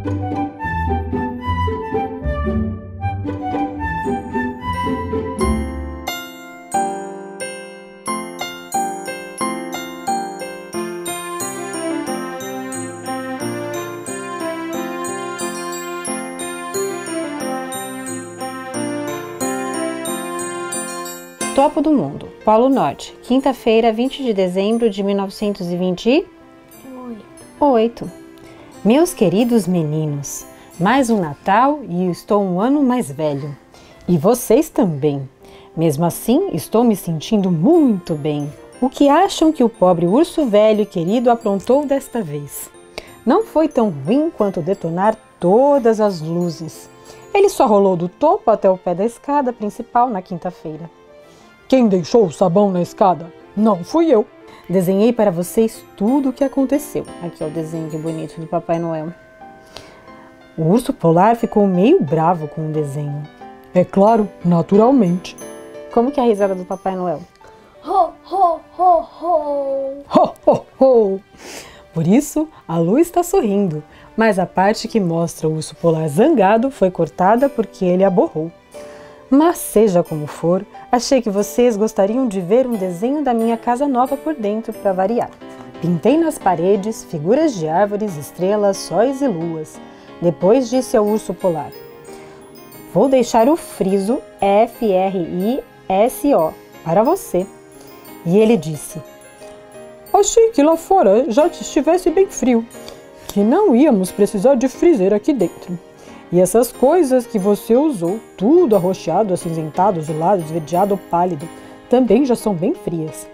Topo do Mundo, Polo Norte, quinta-feira, 20 de dezembro de 1928. Meus queridos meninos, mais um Natal e estou um ano mais velho. E vocês também. Mesmo assim, estou me sentindo muito bem. O que acham que o pobre urso velho e querido aprontou desta vez? Não foi tão ruim quanto detonar todas as luzes. Ele só rolou do topo até o pé da escada principal na quinta-feira. Quem deixou o sabão na escada? Não fui eu. Desenhei para vocês tudo o que aconteceu. Aqui é o desenho que bonito do Papai Noel. O urso polar ficou meio bravo com o desenho. É claro, naturalmente. Como que é a risada do Papai Noel? Ho, ho, ho, ho! Ho, ho, ho! Por isso, a Lu está sorrindo, mas a parte que mostra o urso polar zangado foi cortada porque ele aborrou. Mas seja como for, achei que vocês gostariam de ver um desenho da minha casa nova por dentro para variar. Pintei nas paredes figuras de árvores, estrelas, sóis e luas. Depois disse ao urso polar: vou deixar o friso FRISO para você. E ele disse: achei que lá fora já estivesse bem frio, que não íamos precisar de freezer aqui dentro. E essas coisas que você usou, tudo arroxeado, acinzentado, azulado, esverdeado ou pálido, também já são bem frias.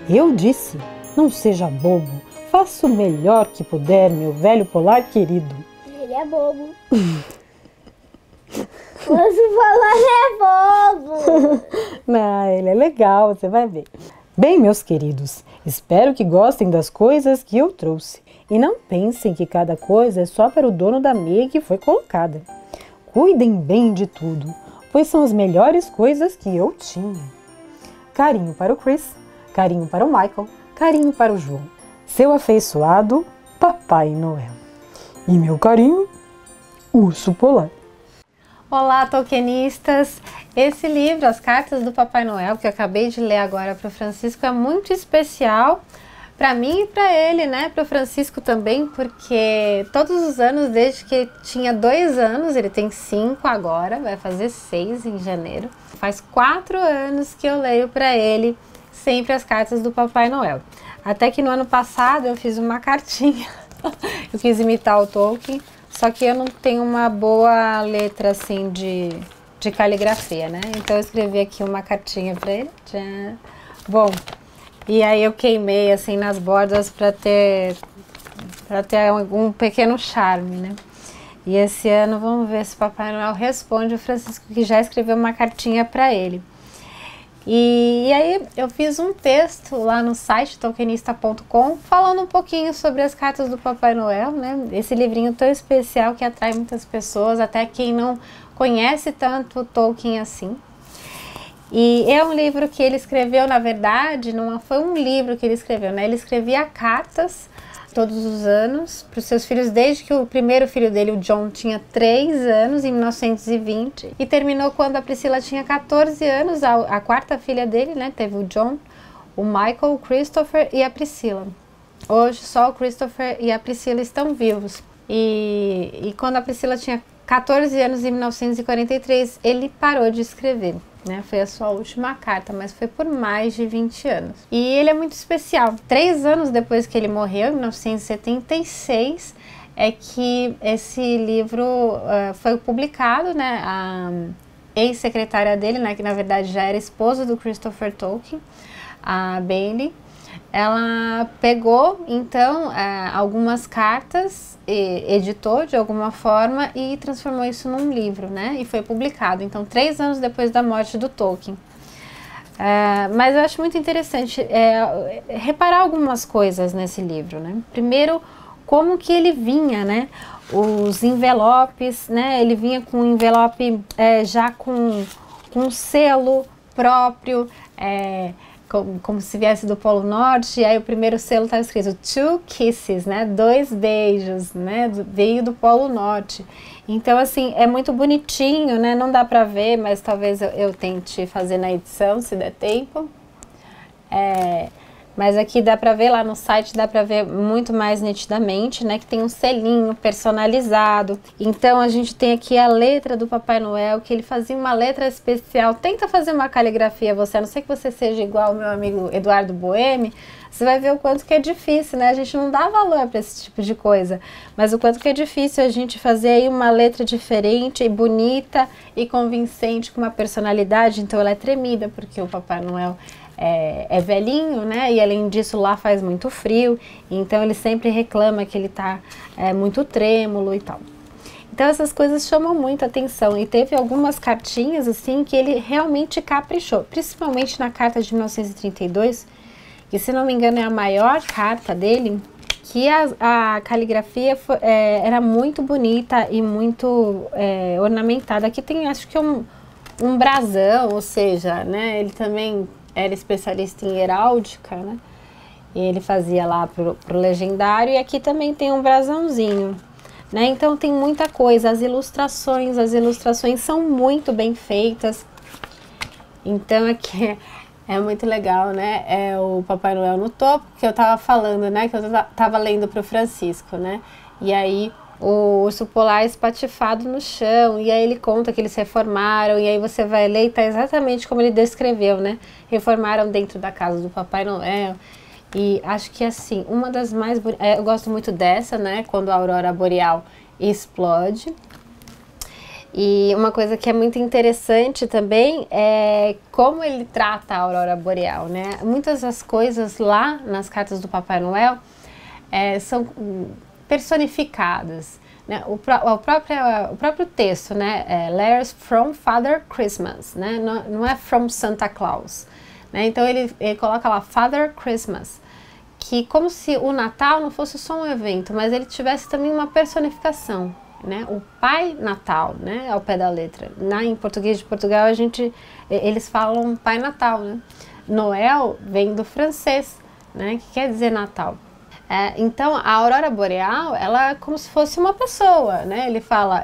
Eu disse: não seja bobo, faça o melhor que puder, meu velho polar querido. Ele é bobo. Você falar é bobo. Não, ele é legal, você vai ver. Bem, meus queridos, espero que gostem das coisas que eu trouxe. E não pensem que cada coisa é só para o dono da meia que foi colocada. Cuidem bem de tudo, pois são as melhores coisas que eu tinha. Carinho para o Chris, carinho para o Michael, carinho para o João. Seu afeiçoado Papai Noel. E meu carinho, Urso Polar. Olá, tolkienistas! Esse livro, As Cartas do Papai Noel, que eu acabei de ler agora para o Francisco, é muito especial para mim e para ele, né? Para o Francisco também, porque todos os anos, desde que tinha 2 anos, ele tem 5 agora, vai fazer 6 em janeiro. Faz 4 anos que eu leio para ele sempre as cartas do Papai Noel. Até que no ano passado eu fiz uma cartinha, eu quis imitar o Tolkien, só que eu não tenho uma boa letra assim de caligrafia, né? Então eu escrevi aqui uma cartinha para ele. Tchan. Bom, e aí eu queimei assim nas bordas para ter algum pequeno charme, né? E esse ano vamos ver se o Papai Noel responde o Francisco, que já escreveu uma cartinha para ele. E aí eu fiz um texto lá no site tolkienista.com falando um pouquinho sobre as cartas do Papai Noel, né? Esse livrinho tão especial que atrai muitas pessoas, até quem não conhece tanto o Tolkien assim. E é um livro que ele escreveu, na verdade, não foi um livro que ele escreveu, né? Ele escrevia cartas todos os anos para os seus filhos, desde que o primeiro filho dele, o John, tinha 3 anos, em 1920, e terminou quando a Priscila tinha 14 anos, a quarta filha dele, né? Teve o John, o Michael, o Christopher e a Priscila. Hoje só o Christopher e a Priscila estão vivos. E quando a Priscila tinha 14 anos, em 1943, ele parou de escrever, né? Foi a sua última carta, mas foi por mais de 20 anos. E ele é muito especial. 3 anos depois que ele morreu, em 1976, é que esse livro foi publicado, né? A ex-secretária dele, né, que na verdade já era esposa do Christopher Tolkien, a Bailey, ela pegou então algumas cartas, editou de alguma forma e transformou isso num livro, né? E foi publicado, então 3 anos depois da morte do Tolkien. Mas eu acho muito interessante reparar algumas coisas nesse livro, né? Primeiro, como que ele vinha, né? Os envelopes, né? Ele vinha com um envelope já com um selo próprio, como se viesse do Polo Norte, e aí o primeiro selo está escrito 2 kisses, né? 2 beijos, né? Veio do Polo Norte. Então, assim, é muito bonitinho, né? Não dá pra ver, mas talvez eu tente fazer na edição, se der tempo. Mas aqui dá pra ver, lá no site dá pra ver muito mais nitidamente, né? Que tem um selinho personalizado. Então a gente tem aqui a letra do Papai Noel, que ele fazia uma letra especial. Tenta fazer uma caligrafia você, a não ser que você seja igual o meu amigo Eduardo Boemi, você vai ver o quanto que é difícil, né? A gente não dá valor para esse tipo de coisa, mas o quanto que é difícil a gente fazer aí uma letra diferente e bonita e convincente, com uma personalidade. Então ela é tremida, porque o Papai Noel é velhinho, né? E além disso lá faz muito frio, então ele sempre reclama que ele tá muito trêmulo e tal. Então essas coisas chamam muita atenção, e teve algumas cartinhas assim que ele realmente caprichou, principalmente na carta de 1932, que se não me engano é a maior carta dele, que a caligrafia era muito bonita e muito ornamentada. Aqui tem, acho que um brasão, ou seja, né, ele também era especialista em heráldica, né? E ele fazia lá pro legendário, e aqui também tem um brasãozinho, né? Então tem muita coisa, as ilustrações são muito bem feitas. Então aqui é muito legal, né? É o Papai Noel no topo, que eu tava falando, né? Que eu tava lendo pro Francisco, né? E aí o urso polar espatifado no chão, e aí ele conta que eles reformaram, e aí você vai ler e tá exatamente como ele descreveu, né? Reformaram dentro da casa do Papai Noel, e acho que assim, uma das mais bonitas, eu gosto muito dessa, né? Quando a aurora boreal explode. E uma coisa que é muito interessante também é como ele trata a aurora boreal, né? Muitas das coisas lá nas cartas do Papai Noel são personificadas, né? O próprio texto, né? Letters from Father Christmas, né? Não é from Santa Claus, né? Então ele coloca lá Father Christmas, que como se o Natal não fosse só um evento, mas ele tivesse também uma personificação, né? O Pai Natal, né? Ao pé da letra. Em português de Portugal eles falam Pai Natal, né? Noel vem do francês, né? Que quer dizer Natal. Então a aurora boreal, ela é como se fosse uma pessoa, né?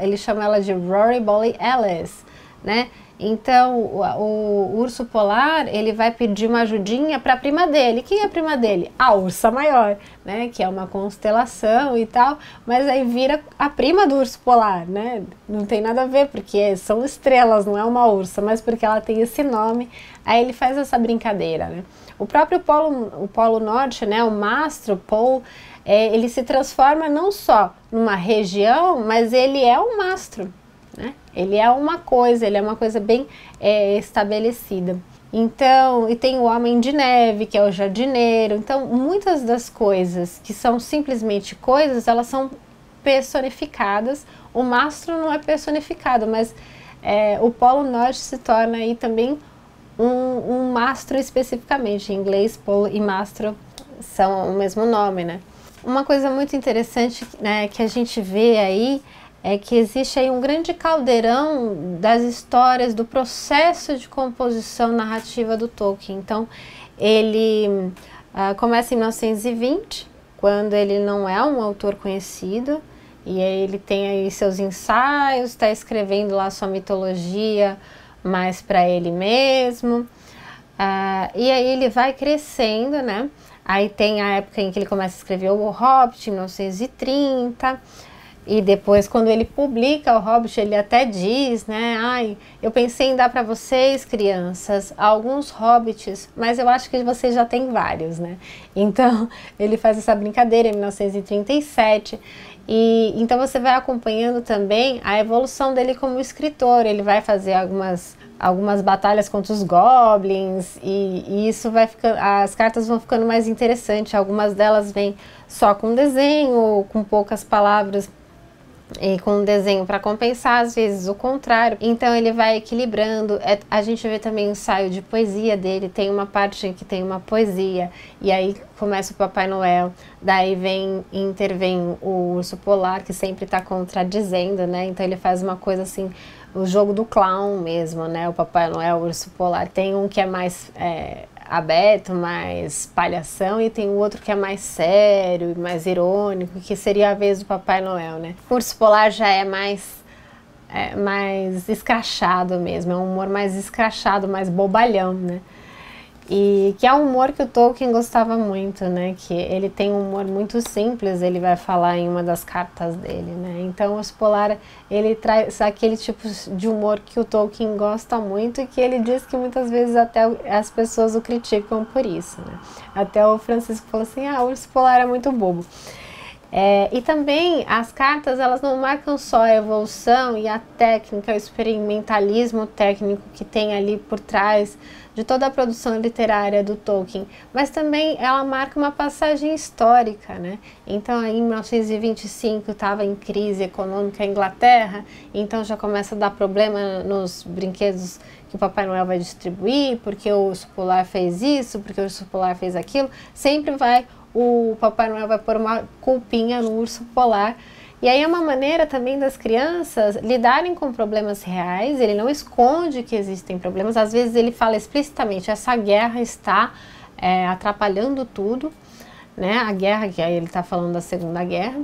Ele chama ela de Rory Borealis Alice, né? Então o urso polar, ele vai pedir uma ajudinha para a prima dele. Quem é a prima dele? A ursa maior, né? Que é uma constelação e tal, mas aí vira a prima do urso polar, né? Não tem nada a ver, porque são estrelas, não é uma ursa, mas porque ela tem esse nome, aí ele faz essa brincadeira, né? O próprio Polo Norte, né, o mastro Pole, ele se transforma não só numa região, mas ele é um mastro, né? Ele é uma coisa bem estabelecida. Então, e tem o Homem de Neve, que é o jardineiro. Então, muitas das coisas que são simplesmente coisas, elas são personificadas. O mastro não é personificado, mas o Polo Norte se torna aí também um mastro especificamente. Em inglês, polo e mastro são o mesmo nome, né? Uma coisa muito interessante, né, que a gente vê aí é que existe aí um grande caldeirão das histórias, do processo de composição narrativa do Tolkien. Então, ele começa em 1920, quando ele não é um autor conhecido, e aí ele tem aí seus ensaios, está escrevendo lá sua mitologia, mais para ele mesmo, e aí ele vai crescendo, né? Aí tem a época em que ele começa a escrever o Hobbit, em 1930, e depois, quando ele publica o Hobbit, ele até diz, né? Eu pensei em dar para vocês, crianças, alguns Hobbits, mas eu acho que vocês já têm vários, né? Então, ele faz essa brincadeira em 1937, e então você vai acompanhando também a evolução dele como escritor. Ele vai fazer algumas batalhas contra os goblins, e isso vai ficando, as cartas vão ficando mais interessantes. Algumas delas vêm só com desenho, com poucas palavras, e com um desenho para compensar, às vezes o contrário. Então ele vai equilibrando. A gente vê também o ensaio de poesia dele, tem uma parte em que tem uma poesia, e aí começa o Papai Noel, daí intervém o urso polar, que sempre está contradizendo, né? Então ele faz uma coisa assim, o jogo do clown mesmo, né? O Papai Noel, o urso polar. Tem um que é mais aberto, mais palhação, e tem o outro que é mais sério, mais irônico, que seria a vez do Papai Noel, né? O Urso Polar já é mais escrachado mesmo, é um humor mais escrachado, mais bobalhão, né? E que é um humor que o Tolkien gostava muito, né? Que ele tem um humor muito simples, ele vai falar em uma das cartas dele, né? Então o Urso Polar, ele traz aquele tipo de humor que o Tolkien gosta muito e que ele diz que muitas vezes até as pessoas o criticam por isso, né? Até o Francisco falou assim, o Urso Polar é muito bobo. E também as cartas, elas não marcam só a evolução e a técnica, o experimentalismo técnico que tem ali por trás de toda a produção literária do Tolkien, mas também ela marca uma passagem histórica, né? Então, em 1925 estava em crise econômica a Inglaterra, então já começa a dar problema nos brinquedos que o Papai Noel vai distribuir, porque o Urso Polar fez isso, porque o Urso Polar fez aquilo, sempre o Papai Noel vai pôr uma culpinha no Urso Polar. E aí é uma maneira também das crianças lidarem com problemas reais, ele não esconde que existem problemas, às vezes ele fala explicitamente, essa guerra está atrapalhando tudo, né? A guerra, que aí ele está falando da Segunda Guerra,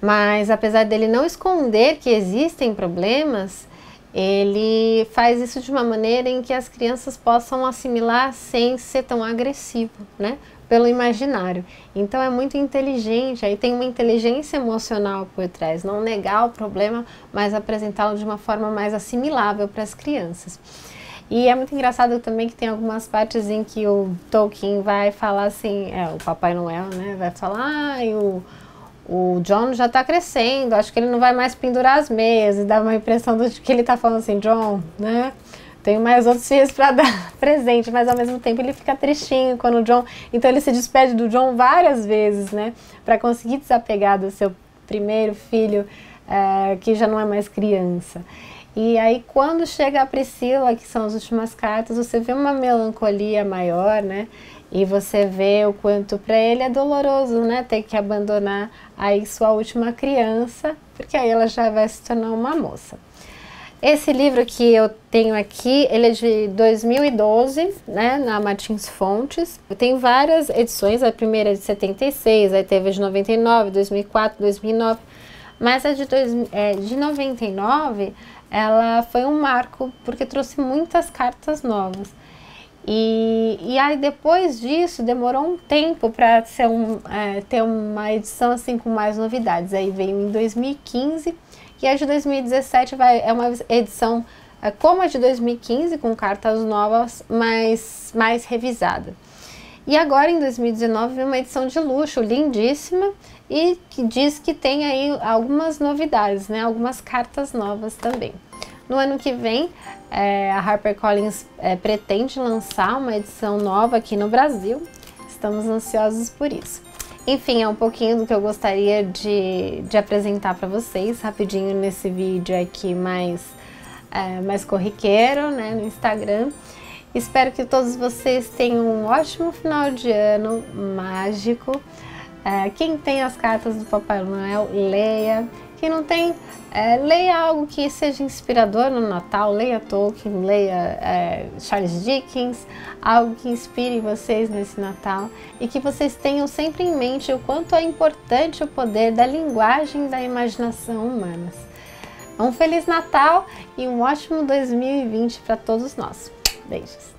mas apesar dele não esconder que existem problemas, ele faz isso de uma maneira em que as crianças possam assimilar sem ser tão agressivo, né? Pelo imaginário. Então é muito inteligente, aí tem uma inteligência emocional por trás, não negar o problema, mas apresentá-lo de uma forma mais assimilável para as crianças. E é muito engraçado também que tem algumas partes em que o Tolkien vai falar assim, o Papai Noel, né, vai falar, o John já está crescendo, acho que ele não vai mais pendurar as meias, e dá uma impressão de que ele está falando assim, John, né, tenho mais outros filhos para dar presente, mas ao mesmo tempo ele fica tristinho quando o John... Então ele se despede do John várias vezes, né? Para conseguir desapegar do seu primeiro filho, que já não é mais criança. E aí quando chega a Priscila, que são as últimas cartas, você vê uma melancolia maior, né? E você vê o quanto para ele é doloroso, né? Ter que abandonar aí sua última criança, porque aí ela já vai se tornar uma moça. Esse livro que eu tenho aqui, ele é de 2012, né, na Martins Fontes. Tem várias edições, a primeira é de 76, aí teve a de 99, 2004, 2009. Mas a de 99, ela foi um marco, porque trouxe muitas cartas novas. E aí depois disso, demorou um tempo para ter uma edição assim com mais novidades. Aí veio em 2015. E a de 2017 é uma edição como a de 2015, com cartas novas, mas mais revisada. E agora, em 2019, vem uma edição de luxo, lindíssima, e que diz que tem aí algumas novidades, né? Algumas cartas novas também. No ano que vem, a HarperCollins pretende lançar uma edição nova aqui no Brasil. Estamos ansiosos por isso. Enfim, é um pouquinho do que eu gostaria de apresentar para vocês, rapidinho nesse vídeo aqui mais corriqueiro, né, no Instagram. Espero que todos vocês tenham um ótimo final de ano mágico. Quem tem as cartas do Papai Noel, leia. Quem não tem, leia algo que seja inspirador no Natal, leia Tolkien, leia Charles Dickens, algo que inspire vocês nesse Natal e que vocês tenham sempre em mente o quanto é importante o poder da linguagem e da imaginação humanas. Um Feliz Natal e um ótimo 2020 para todos nós. Beijos!